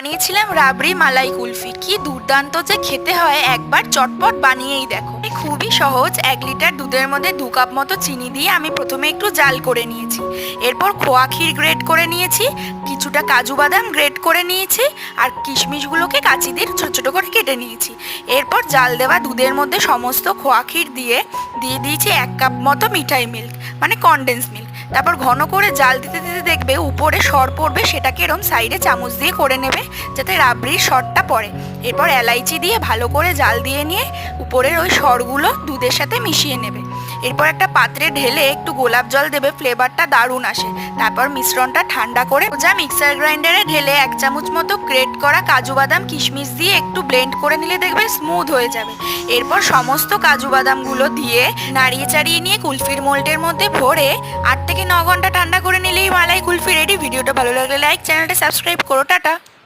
বানিয়েছিলাম রাবড়ি মালাই কুলফি। কি দুর্দান্ত যে খেতে হয়, একবার চটপট বানিয়েই দেখো। খুবই সহজ। 1 লিটার দুধের মধ্যে 2 কাপ মতো চিনি দিয়ে আমি প্রথমে একটু জাল করে নিয়েছি। এরপর খোয়া ক্ষীর গ্রেট করে নিয়েছি, কিছুটা কাজু বাদাম গ্রেট করে নিয়েছি, আর কিশমিশগুলোকে কাঁচি দিয়ে ছোট ছোট করে কেটে নিয়েছি। এরপর জাল দেওয়া দুধের মধ্যে সমস্ত খোয়া ক্ষীর দিয়ে দিয়েছি 1 কাপ মতো মিঠাই মিল্ক, মানে কনডেন্স মিল্ক। তারপর ঘন করে জাল দিতে দিতে দেখবে উপরে সর পড়বে, সেটাকে এরম সাইডে চামচ দিয়ে করে নেবে যাতে রাবড়ির সরটা পড়ে। এরপর এলাইচি দিয়ে ভালো করে জাল দিয়ে নিয়ে উপরের ওই সরগুলো দুধের সাথে মিশিয়ে নেবে। এরপর একটা পাত্রে ঢেলে একটু গোলাপ জল দেবে, ফ্লেভারটা দারুণ আসে। তারপর মিশ্রণটা ঠান্ডা করে যা মিক্সার গ্রাইন্ডারে ঢেলে 1 চামচ মতো গ্রেট করা কাজু বাদাম কিশমিশ দিয়ে একটু ব্লেন্ড করে নিলে দেখবে স্মুথ হয়ে যাবে। এরপর সমস্ত কাজু বাদামগুলো দিয়ে নাড়িয়ে চাড়িয়ে নিয়ে কুলফির মোল্ডের মধ্যে ভরে 8 থেকে 9 ঘন্টা ঠান্ডা করে নিলেই মালাই কুলফি রেডি। ভিডিওটা ভালো লাগলে লাইক, চ্যানেলটা সাবস্ক্রাইব করো। টাটা।